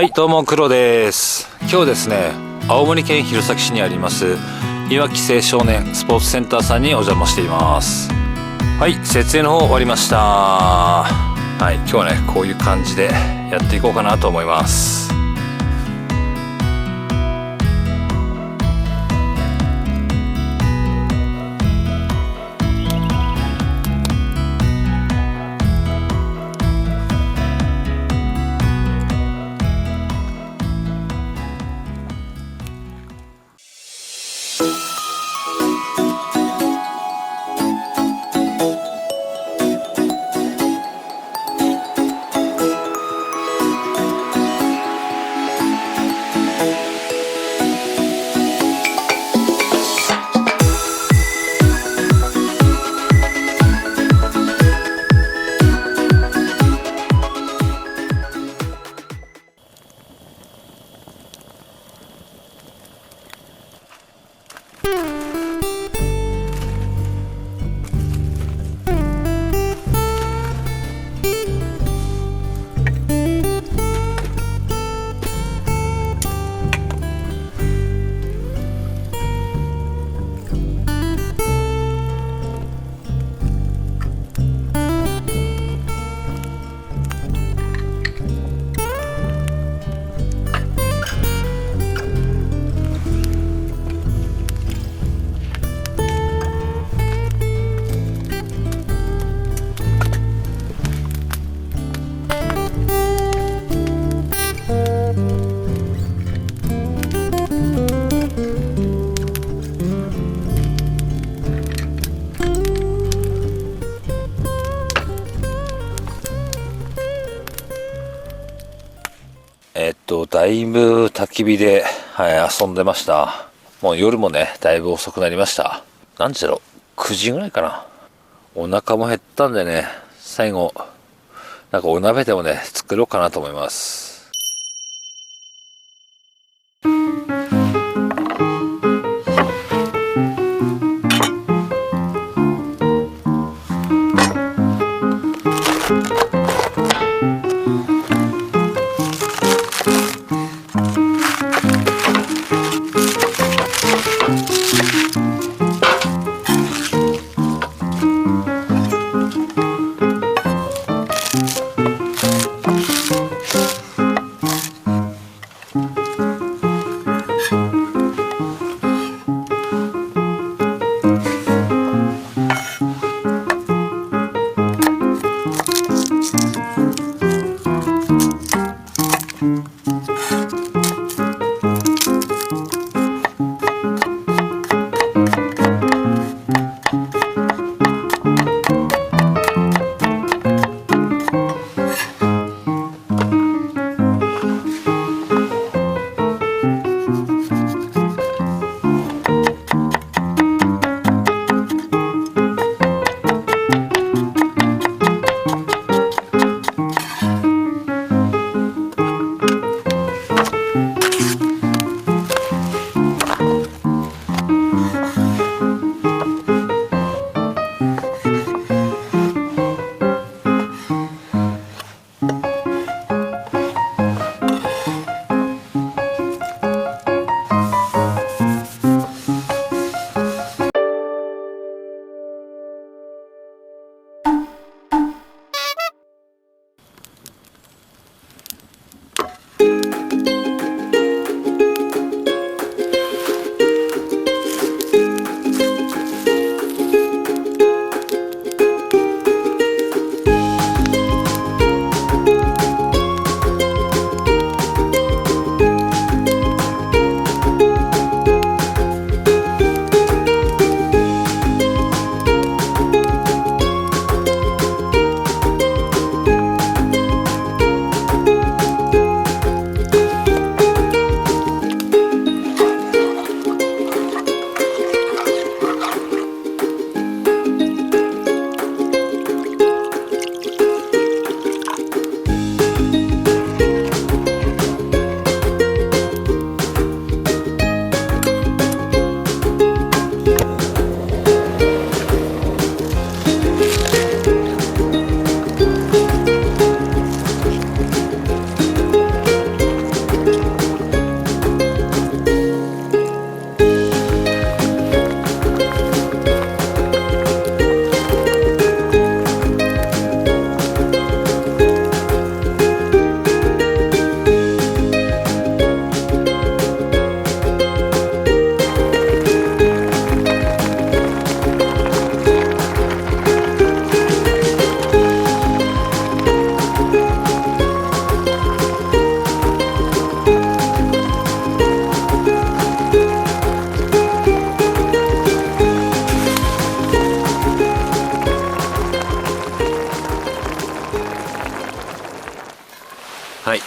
はい、どうもクロです。今日ですね、青森県弘前市にあります岩木青少年スポーツセンターさんにお邪魔しています。はい、設営の方終わりました。はい、今日はねこういう感じでやっていこうかなと思います。だいぶ焚き火で、遊んでました。もう夜もね、だいぶ遅くなりました。何時だろう ?9 時ぐらいかな。お腹も減ったんでね、最後、なんかお鍋でもね、作ろうかなと思います。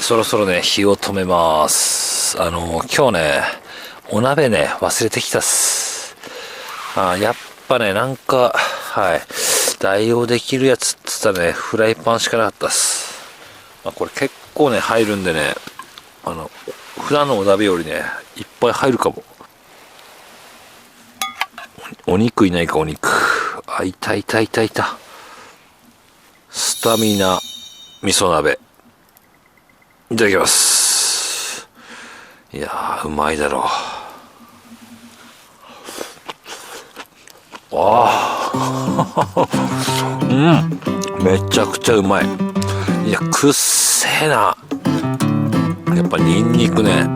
そろそろね、火を止めます。今日ね、お鍋ね、忘れてきたっす。やっぱね、なんか、はい、代用できるやつって言ったらね、フライパンしかなかったっす。これ結構ね、入るんでね、普段のお鍋よりね、いっぱい入るかも。お肉いないか、お肉。いた。スタミナ味噌鍋。いただきます。いやー、うまいだろう。めちゃくちゃうまい。いや、くっせえな。やっぱニンニクね、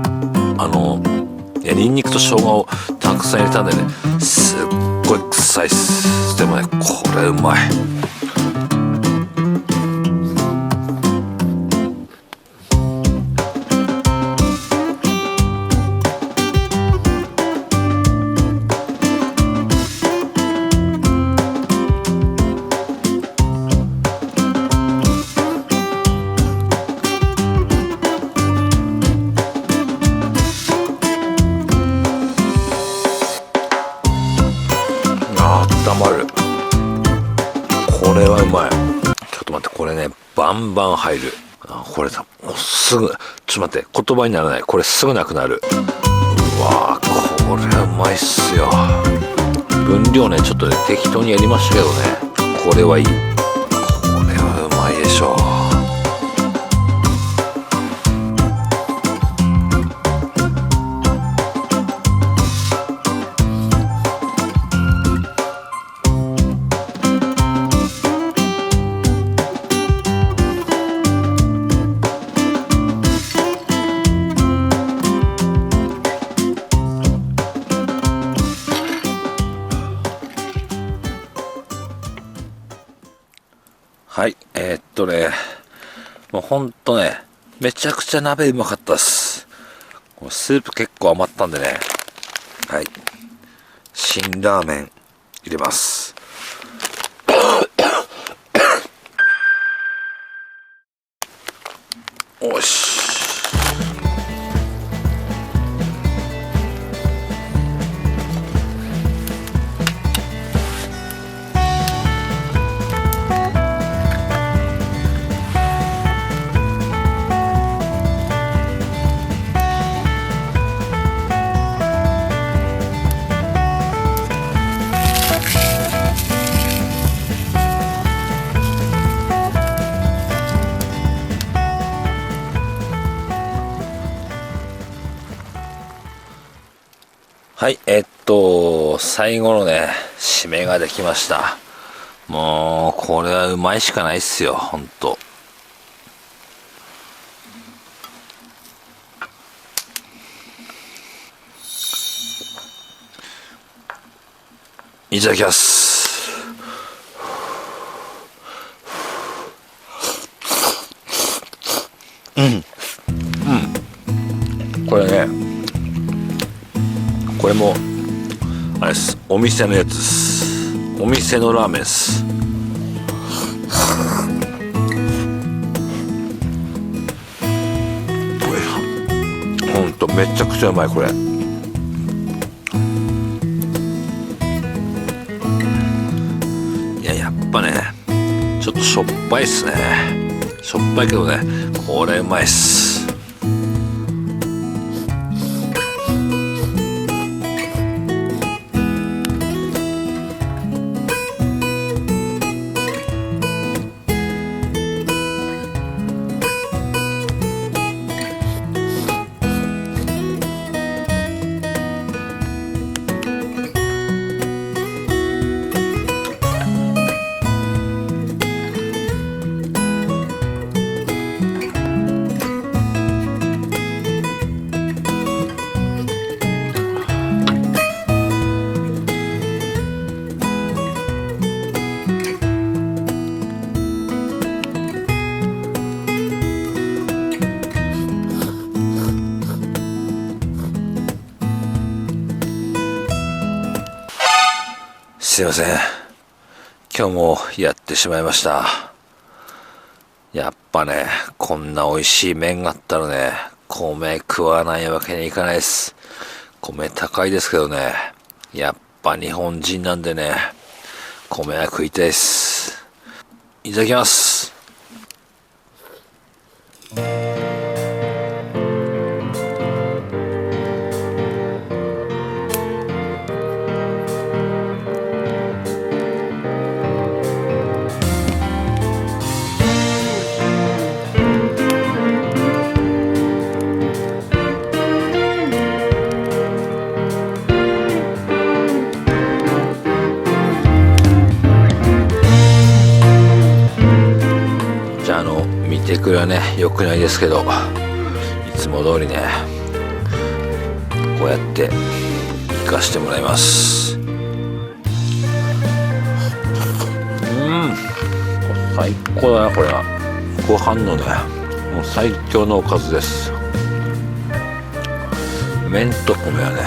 ニンニクと生姜をたくさん入れたんでね、すっごい臭いっす。でもね、これうまい。温まる。これはうまい。ちょっと待って、これね、バンバン入る。これさ、すぐ、ちょっと待って、言葉にならない。これすぐなくなる。うわー、これはうまいっすよ。分量ね、ちょっとね、適当にやりましたけどね、これはいい。これはうまいでしょう。はい、もうほんとね、めちゃくちゃ鍋うまかったっす。スープ結構余ったんでね、はい、辛ラーメン入れます。おし。はい、最後のね、締めができました。もう、これはうまいしかないっすよ、ほんと。いただきます。これね、これもあれです、お店のやつです。お店のラーメンです。ほんとめちゃくちゃうまい。これいや、やっぱね、ちょっとしょっぱいっすね。しょっぱいけどね、これうまいっす。すいません。今日もやってしまいました。やっぱね、こんな美味しい麺があったらね、米食わないわけにいかないです。米高いですけどね、やっぱ日本人なんでね、米は食いたいです。いただきます。見てくれはね、良くないですけど、いつも通りね、こうやって行かしてもらいます。最高だな、これは。ご飯のね、もう最強のおかずです。麺と米はね、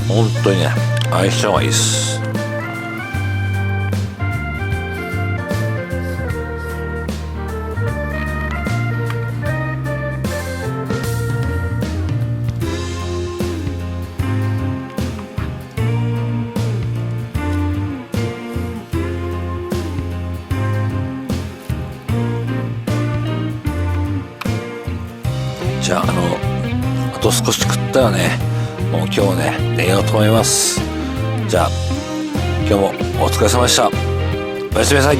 本当にね、相性がいいです。じゃあ、あと少し食ったらね、もう今日ね、寝ようと思います。じゃあ、今日もお疲れ様でした。おやすみなさい。